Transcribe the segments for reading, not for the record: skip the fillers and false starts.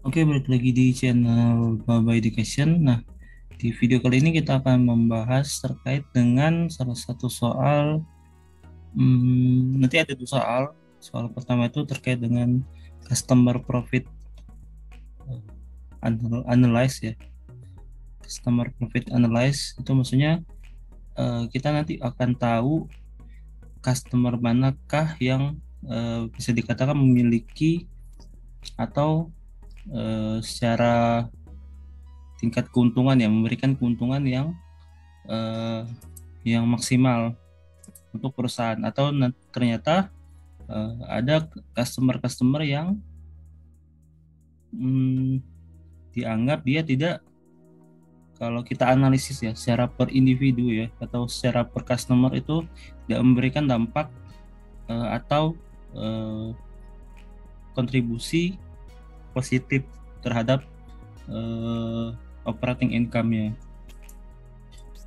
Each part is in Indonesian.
Oke, balik lagi di channel Baba Education. Nah, di video kali ini kita akan membahas terkait dengan salah satu soal. Nanti ada dua soal. Soal pertama itu terkait dengan customer profit analyze ya. Customer profit analyze itu maksudnya kita nanti akan tahu customer manakah yang bisa dikatakan memiliki atau secara tingkat keuntungan ya, memberikan keuntungan eh, yang maksimal untuk perusahaan, atau ternyata ada customer-customer yang hmm, dianggap dia tidak, kalau kita analisis ya secara per individu ya atau secara per customer itu tidak memberikan dampak atau eh, kontribusi positif terhadap eh, operating income-nya.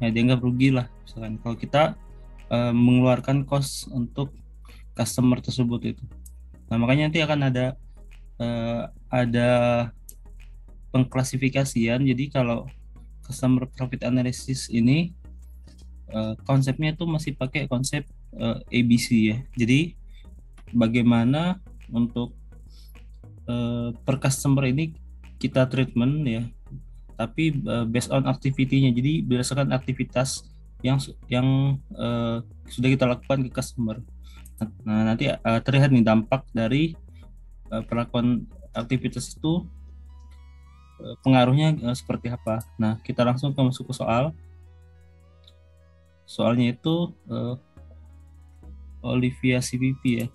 Nah, dianggap rugi lah misalkan kalau kita mengeluarkan cost untuk customer tersebut itu. Nah, makanya nanti akan ada pengklasifikasian. Jadi kalau customer profit analysis ini konsepnya itu masih pakai konsep ABC ya. Jadi bagaimana untuk per customer ini kita treatment ya, tapi based on activity-nya. Jadi berdasarkan aktivitas yang sudah kita lakukan ke customer. Nah, nanti terlihat nih dampak dari perlakuan aktivitas itu, pengaruhnya seperti apa. Nah, kita langsung masuk ke soal. Soalnya itu Olivia CVP ya,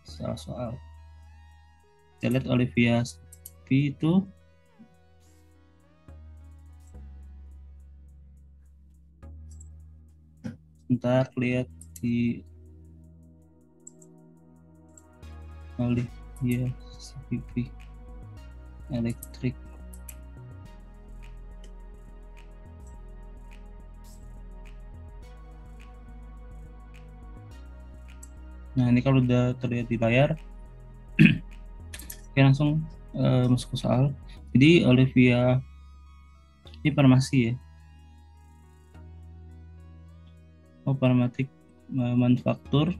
salah soal. Kita lihat Olivia CVP itu, ntar lihat di Olivia CVP elektrik. Nah, ini kalau udah terlihat di layar, oke, langsung masuk ke soal. Jadi Olivia ini farmasi ya. Oh, farmatik manufaktur.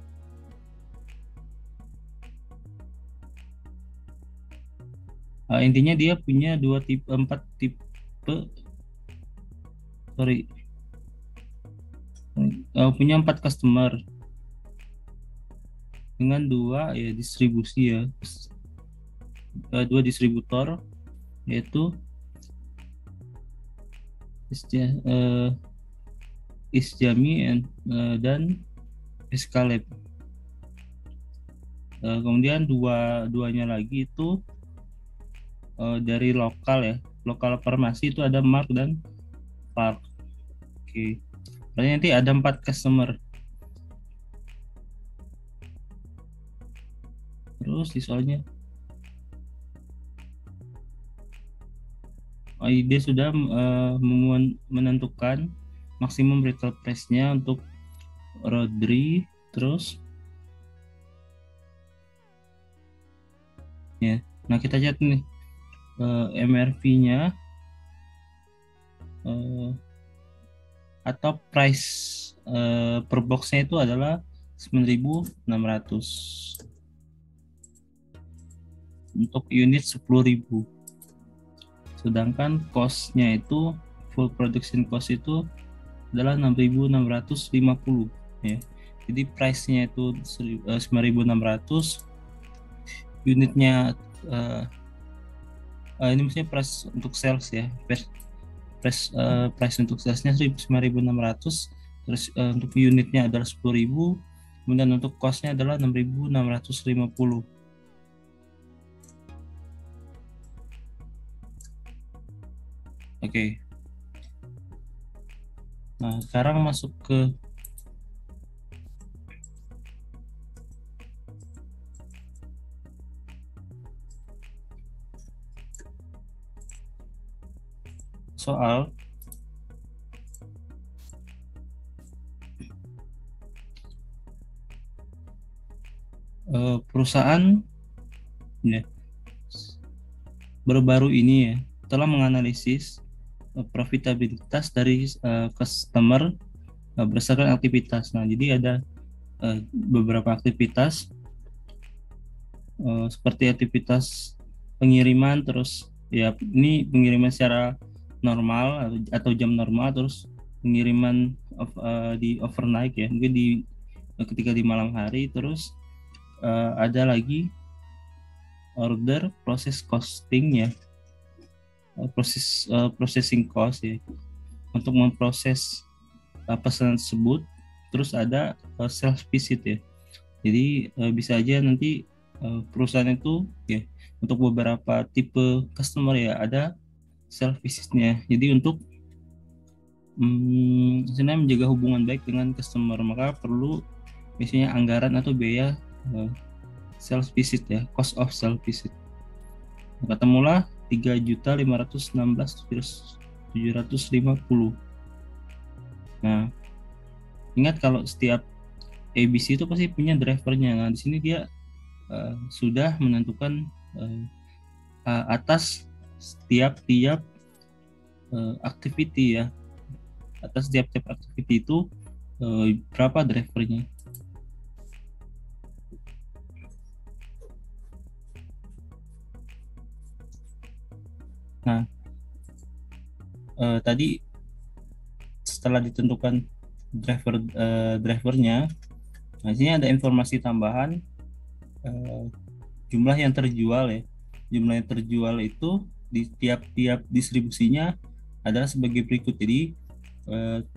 Intinya dia punya empat tipe, sorry, punya empat customer dengan dua ya distribusi ya, dua distributor, yaitu Isjami dan Escalade. Kemudian duanya lagi itu dari lokal ya, lokal farmasi itu ada Mark dan Park. Oke, berarti nanti ada empat customer. Terus di soalnya dia sudah menentukan maksimum retail price-nya untuk Rodri. Terus ya, nah kita lihat nih MRV-nya atau price per box-nya itu adalah 9.600 untuk unit 10.000. Sedangkan cost-nya itu, full production cost itu adalah 6.650 ya. Jadi price-nya itu 9.600, unitnya ini maksudnya price untuk sales ya. Price untuk salesnya 9.600, terus untuk unitnya adalah 10.000, kemudian untuk cost-nya adalah 6.650. Oke. Nah, sekarang masuk ke soal. Perusahaan ya, baru-baru ini ya telah menganalisis profitabilitas dari customer berdasarkan aktivitas. Nah, jadi ada beberapa aktivitas seperti aktivitas pengiriman, terus ya ini pengiriman secara normal atau jam normal, terus pengiriman di overnight ya, mungkin di ketika di malam hari, terus ada lagi order proses costing ya, processing cost ya, untuk memproses pesanan tersebut. Terus ada sales visit ya, jadi bisa aja nanti perusahaan itu ya untuk beberapa tipe customer ya ada self visitnya. Jadi untuk sebenarnya menjaga hubungan baik dengan customer, maka perlu biasanya anggaran atau biaya sales visit ya, cost of sales visit. Ketemulah 3.516.750. Nah, ingat kalau setiap ABC itu pasti punya drivernya. Nah, di sini dia sudah menentukan atas tiap-tiap activity ya, atas tiap-tiap activity itu berapa drivernya. Nah, tadi setelah ditentukan drivernya, nah sini ada informasi tambahan jumlah yang terjual ya. Jumlah yang terjual itu di tiap-tiap distribusinya adalah sebagai berikut. Jadi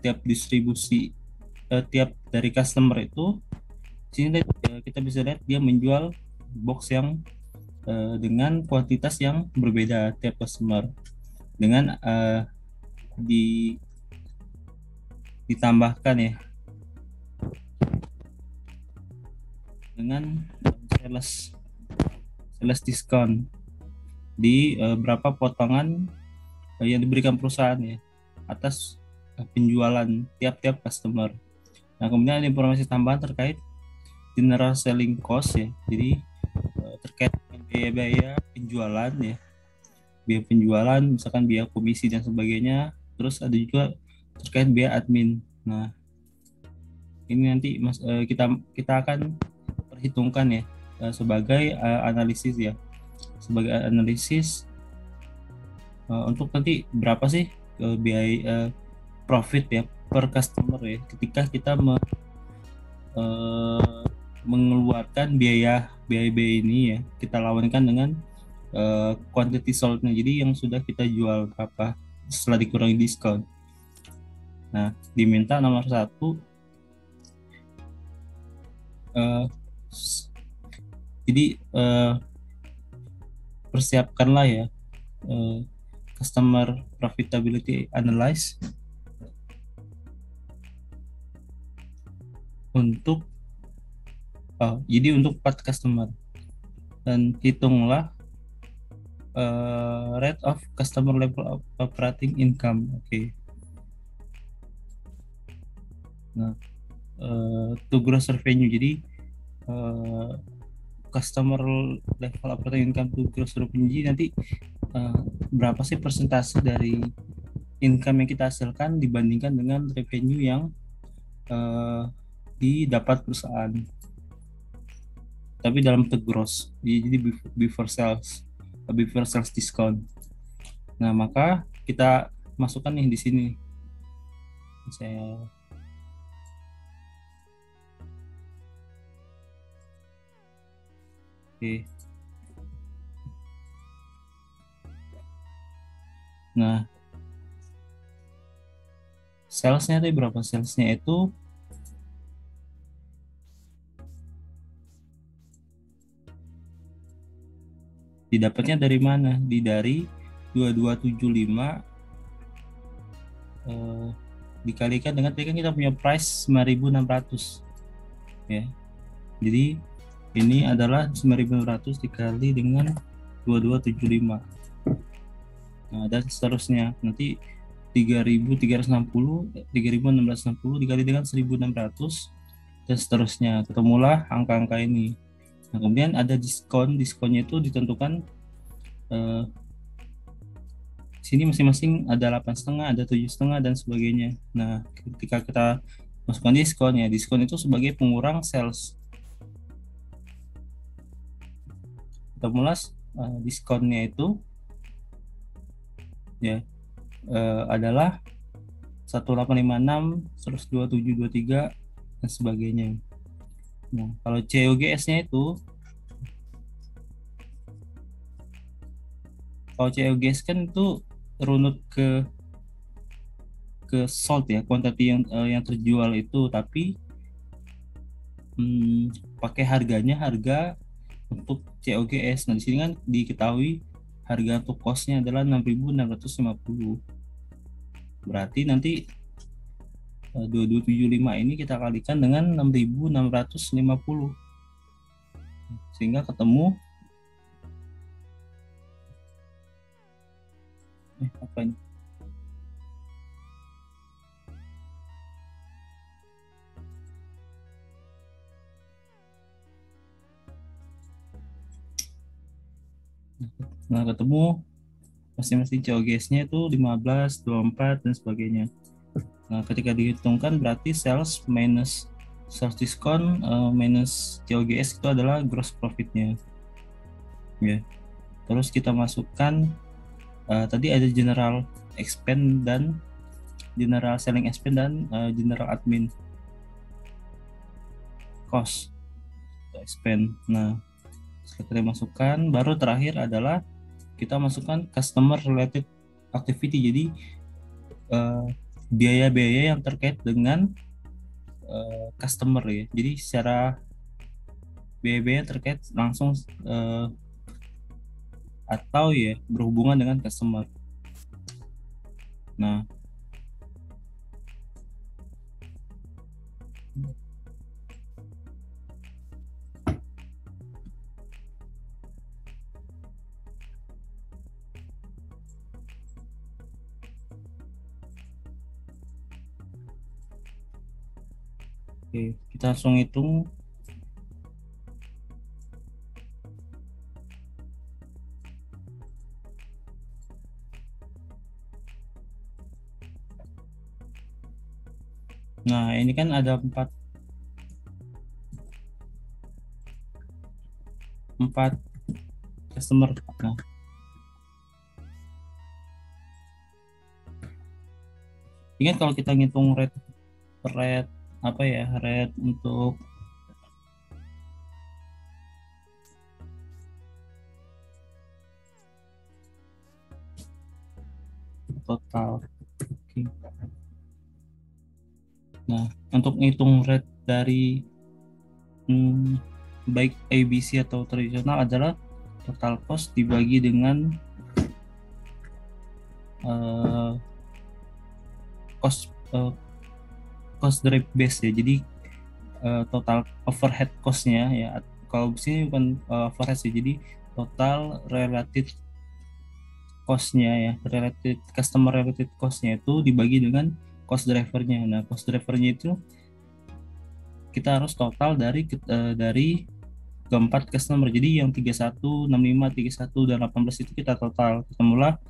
tiap distribusi tiap dari customer itu sini kita bisa lihat dia menjual box yang dengan kuantitas yang berbeda tiap customer, dengan ditambahkan ya dengan sales diskon di berapa potongan yang diberikan perusahaan ya atas penjualan tiap-tiap customer. Nah, kemudian ada informasi tambahan terkait general selling cost ya. Jadi terkait dengan biaya-biaya penjualan ya, biaya penjualan misalkan biaya komisi dan sebagainya. Terus ada juga terkait biaya admin. Nah, ini nanti kita akan perhitungkan ya sebagai analisis ya, sebagai analisis untuk nanti berapa sih biaya profit ya per customer ya ketika kita mengeluarkan biaya ini ya, kita lawankan dengan quantity sold-nya. Jadi yang sudah kita jual berapa setelah dikurangi diskon. Nah, diminta nomor 1 jadi persiapkanlah ya customer profitability analysis untuk jadi untuk 4 customer, dan hitunglah rate of customer level of operating income. Oke. Nah, to gross revenue, jadi customer level operating income to gross revenue, nanti berapa sih persentase dari income yang kita hasilkan dibandingkan dengan revenue yang didapat perusahaan, tapi dalam bentuk gross, jadi before sales discount. Nah, maka kita masukkan nih di sini. Oke. Nah, salesnya tadi berapa? Salesnya itu didapatnya dari mana? Dari 2275 dikalikan dengan, tadi kan kita punya price 9.600 ya. Jadi ini adalah 9.600 dikali dengan 2275. Nah, dan seterusnya. Nanti 3.360, 3.660 dikali dengan 1.600 dan seterusnya. Ketemulah angka-angka ini. Nah, kemudian ada diskon. Diskonnya itu ditentukan Sini masing-masing ada 8,5, ada 7,5 dan sebagainya. Nah, ketika kita masukkan diskon ya, diskon itu sebagai pengurang sales. Kita mulas diskonnya itu ya adalah 1856, terus 2723 dan sebagainya. Nah, kalau COGS-nya itu, kalau COGS kan itu runut ke sold ya, kuantiti yang terjual itu, tapi pakai harga untuk COGS. Nah, di sini kan diketahui harga untuk kosnya adalah 6.650. Berarti nanti 2275 ini kita kalikan dengan 6.650 sehingga ketemu apa ini? Nah, ketemu masing-masing COGS-nya itu 15, 24 dan sebagainya. Nah, ketika dihitungkan berarti sales minus sales diskon minus COGS itu adalah gross profit-nya. Ya. Terus kita masukkan tadi ada general expense dan general selling expense dan general admin cost expense. Nah, setelah kita masukkan, baru terakhir adalah kita masukkan customer related activity. Jadi biaya-biaya yang terkait dengan customer ya. Jadi secara biaya-biaya terkait langsung atau ya berhubungan dengan customer. Nah, oke, kita langsung hitung. Nah, ini kan ada empat customer. Nah, ingat kalau kita ngitung rate apa ya, rate untuk total. Oke. Nah, untuk ngitung rate dari baik ABC atau tradisional adalah total cost dibagi dengan cost drive base ya. Jadi total overhead cost-nya ya. Kalau di sini bukan overhead sih. Jadi total related cost-nya ya, related customer related cost-nya itu dibagi dengan cost driver-nya. Nah, cost driver-nya itu kita harus total dari keempat customer. Jadi yang 31, 65, 31 dan 18 itu kita total. Ketemulah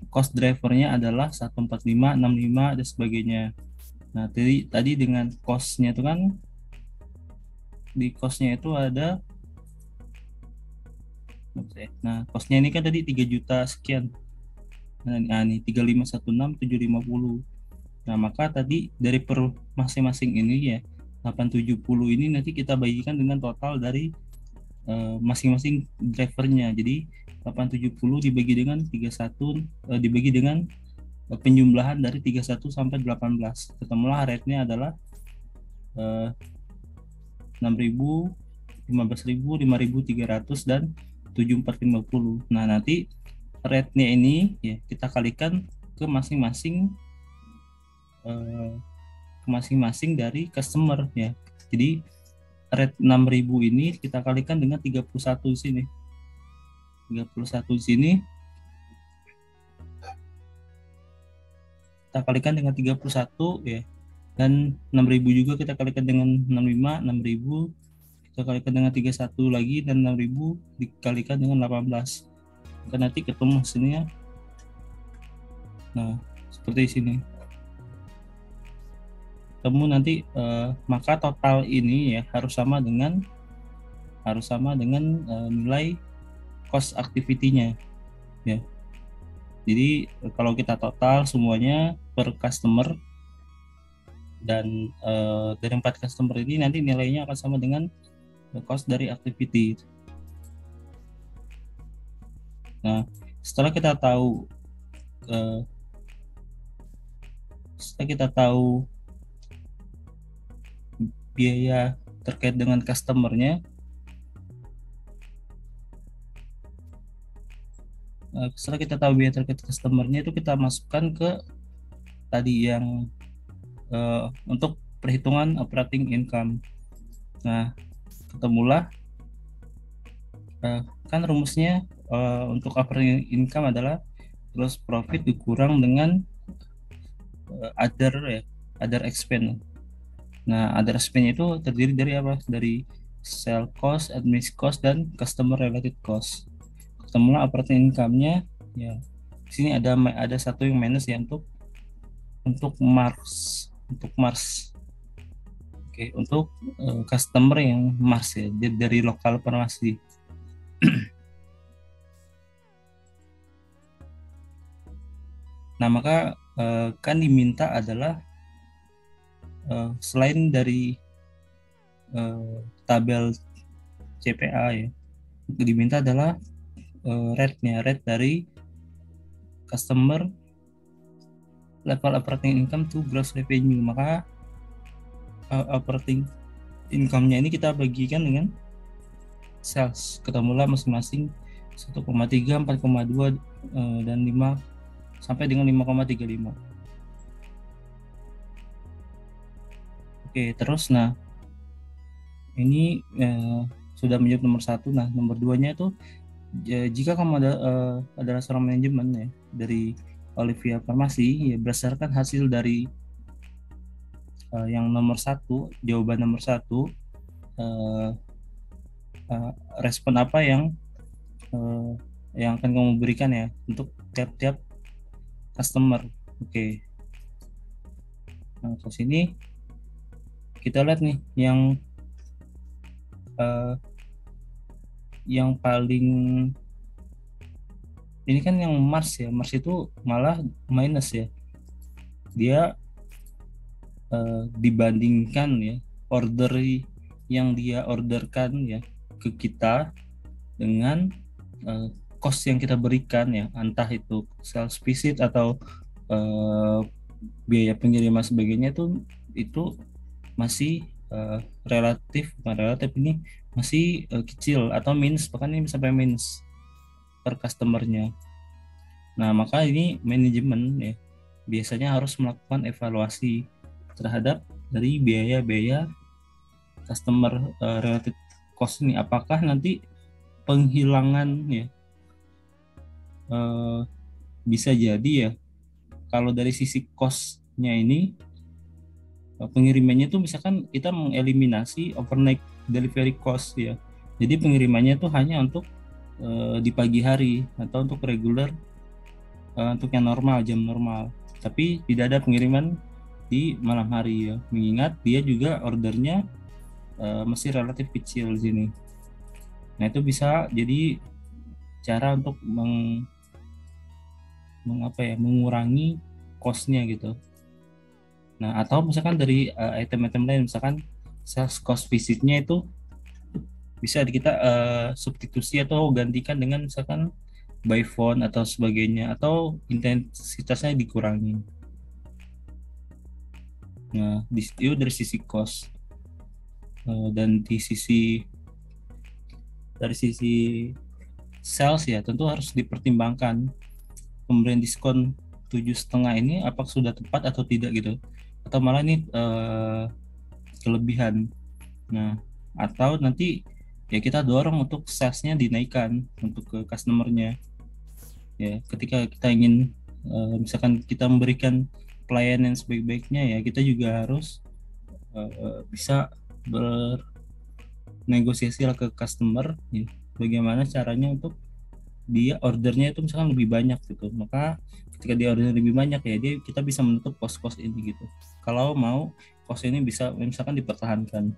cost drivernya adalah 145, 65 dan sebagainya. Nah, tadi dengan cost-nya itu kan di cost-nya itu ada, nah cost-nya ini kan tadi 3 juta sekian. Nah, ini 3516 750. Nah, maka tadi dari per masing-masing ini ya 870 ini nanti kita bagikan dengan total dari masing-masing drivernya. Jadi 870 dibagi dengan 31 dibagi dengan penjumlahan dari 31 sampai 18. Ketemulah rate-nya adalah 6.000, 15.000, 5.300 dan 7.450. Nah, nanti rate-nya ini ya kita kalikan ke masing-masing dari customer ya. Jadi rate 6.000 ini kita kalikan dengan 31 di sini. 31 di sini kita kalikan dengan 31 ya. Dan 6.000 juga kita kalikan dengan 65, 6.000 kita kalikan dengan 31 lagi dan 6.000 dikalikan dengan 18. Maka nanti ketemu hasilnya Nah, seperti di sini. Temu nanti maka total ini ya harus sama dengan nilai cost activity-nya ya. Jadi kalau kita total semuanya per customer dan dari 4 customer ini nanti nilainya akan sama dengan cost dari activity. Nah, setelah kita tahu eh, setelah kita tahu biaya terkait dengan customernya, setelah kita tahu biaya terkait customernya itu kita masukkan ke tadi yang untuk perhitungan operating income. Nah, ketemulah kan rumusnya untuk operating income adalah gross profit dikurang dengan other ya, other expense. Nah, other expense itu terdiri dari apa? Dari sell cost, admin cost, dan customer related cost. Ketemulah operating income-nya ya. Di sini ada satu yang minus ya untuk Mars. Oke, untuk customer yang Mars ya, dari lokal farmasi. Nah, maka kan diminta adalah selain dari tabel CPA ya, diminta adalah rate dari customer level operating income to gross revenue. Maka operating income-nya ini kita bagikan dengan sales, ketemulah masing-masing 1,3, 4,2 dan 5 sampai dengan 5,35. Oke, terus nah ini sudah menjawab nomor 1. Nah, nomor 2-nya itu jika kamu adalah seorang manajemen ya dari Olivia Farmasi ya, berdasarkan hasil dari yang nomor 1, jawaban nomor 1, respon apa yang akan kamu berikan ya untuk tiap-tiap customer. Oke. Nah, ke sini kita lihat nih yang paling ini kan yang Mars ya. Mars itu malah minus ya. Dia dibandingkan ya order yang dia orderkan ya ke kita dengan cost yang kita berikan ya, entah itu sales visit atau biaya pengiriman sebagainya, itu masih bukan relatif, ini masih kecil atau minus, bahkan ini sampai minus per customernya. Nah, maka ini manajemen ya biasanya harus melakukan evaluasi terhadap dari biaya-biaya customer related cost ini, apakah nanti penghilangan ya bisa jadi ya kalau dari sisi cost-nya ini pengirimannya tuh misalkan kita mengeliminasi overnight delivery cost ya, jadi pengirimannya tuh hanya untuk di pagi hari atau untuk regular, untuk yang normal, jam normal, tapi tidak ada pengiriman di malam hari ya, mengingat dia juga ordernya masih relatif kecil di sini. Nah, itu bisa jadi cara untuk mengurangi cost-nya gitu. Nah, atau misalkan dari item-item lain, misalkan sales cost visitnya itu bisa kita substitusi atau gantikan dengan misalkan by phone atau sebagainya, atau intensitasnya dikurangi. Nah, itu dari sisi cost. Dan dari sisi sales ya, tentu harus dipertimbangkan pemberian diskon 7,5 ini apakah sudah tepat atau tidak gitu, atau malah ini kelebihan. Nah, atau nanti ya kita dorong untuk salesnya dinaikkan untuk ke customernya ya, ketika kita ingin misalkan kita memberikan pelayanan sebaik-baiknya ya, kita juga harus bisa bernegosiasi ke customer ya, bagaimana caranya untuk dia ordernya itu misalkan lebih banyak gitu, maka ketika dia order lebih banyak ya dia kita bisa menutup kos-kos ini gitu. Kalau mau kos ini bisa misalkan dipertahankan.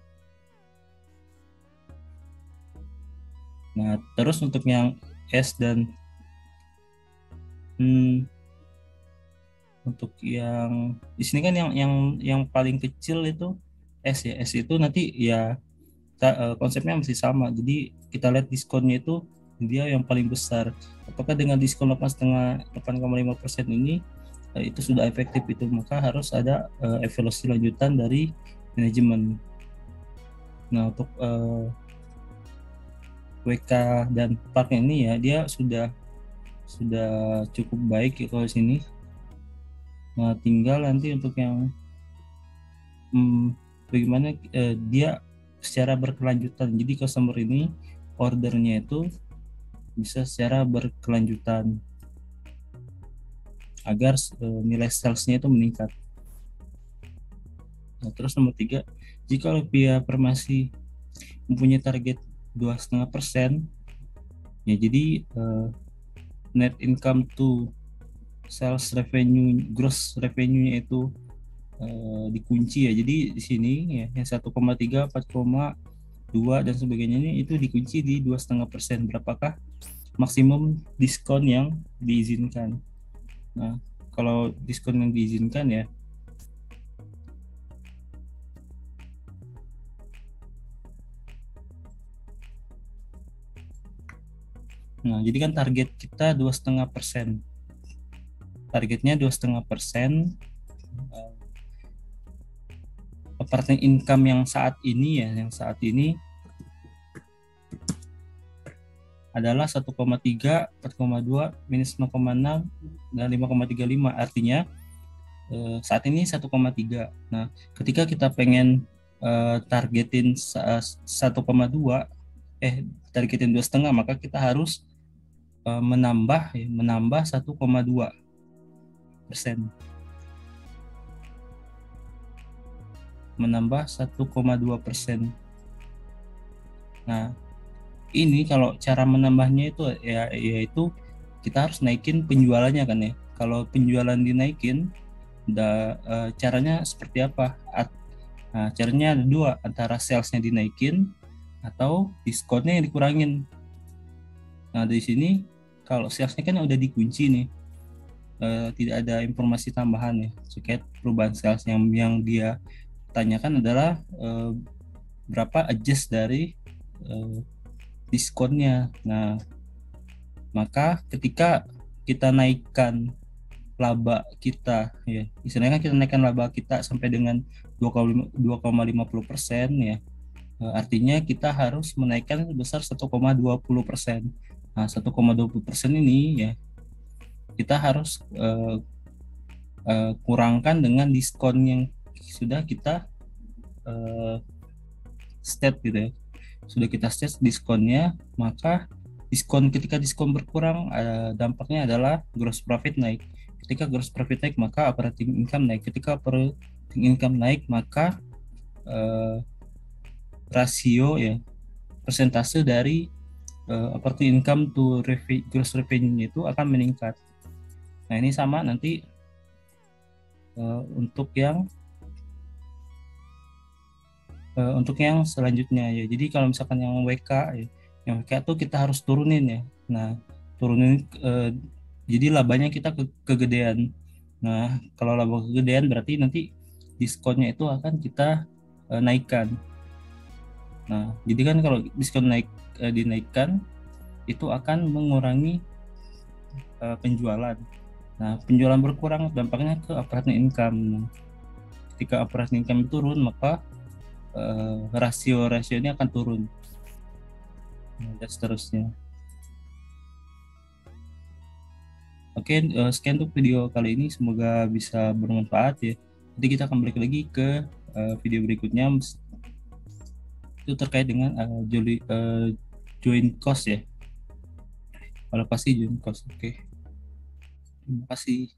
Nah, terus untuk yang S dan hmm, untuk yang di sini kan yang paling kecil itu S ya. S itu nanti ya konsepnya masih sama. Jadi kita lihat diskonnya itu dia yang paling besar. Apakah dengan diskon 8,5% ini itu sudah efektif itu, maka harus ada evaluasi lanjutan dari manajemen. Nah, untuk WK dan Park ini ya dia sudah cukup baik ya kalau sini. Nah, tinggal nanti untuk yang bagaimana dia secara berkelanjutan. Jadi customer ini ordernya itu bisa secara berkelanjutan agar nilai salesnya itu meningkat. Nah, terus nomor 3, jika Lupia Farmasi mempunyai target 2,5%, ya jadi net income to sales revenue, gross revenue-nya itu dikunci ya. Jadi di sini ya yang 1,3, 4,2 dan sebagainya ini itu dikunci di 2,5%. Berapakah maksimum diskon yang diizinkan? Nah, kalau diskon yang diizinkan ya, nah jadi kan target kita 2,5%. Targetnya 2,5%. Operating income yang saat ini ya, yang saat ini adalah 1,3, 4,2, minus 0,6, dan 5,35. Artinya saat ini 1,3. Nah, ketika kita pengen targetin 1,2, targetin 2,5, maka kita harus menambah 1,2%. Menambah 1,2%. Nah, ini kalau cara menambahnya itu ya yaitu kita harus naikin penjualannya kan ya. Kalau penjualan dinaikin, caranya seperti apa? Nah, caranya ada dua, antara salesnya dinaikin atau diskonnya yang dikurangin. Nah, di sini kalau salesnya kan udah dikunci nih, tidak ada informasi tambahan ya terkait perubahan sales. Yang dia tanyakan adalah berapa adjust dari diskonnya. Nah, maka ketika kita naikkan laba kita ya, istilahnya kan kita naikkan laba kita sampai dengan 2,50% ya, artinya kita harus menaikkan sebesar 1,20%. Nah, 1,20% ini ya kita harus kurangkan dengan diskon yang sudah kita state gitu ya. Sudah kita state diskonnya, maka ketika diskon berkurang, dampaknya adalah gross profit naik. Ketika gross profit naik, maka operating income naik. Ketika operating income naik, maka rasio ya, persentase dari operating income to gross revenue itu akan meningkat. Nah, ini sama nanti untuk yang selanjutnya ya. Jadi kalau misalkan yang WK ya, yang WK tuh kita harus turunin ya. Nah, turunin jadi labanya kita kegedean. Nah, kalau laba kegedean berarti nanti diskonnya itu akan kita naikkan. Nah, jadi kan kalau diskon dinaikkan itu akan mengurangi penjualan. Nah, penjualan berkurang dampaknya ke operating income. Ketika operating income turun, maka rasio ini akan turun. Dan seterusnya. Oke, sekian untuk video kali ini, semoga bisa bermanfaat ya. Nanti kita akan balik lagi ke video berikutnya, itu terkait dengan join cost ya, alokasi join cost. Oke, terima kasih.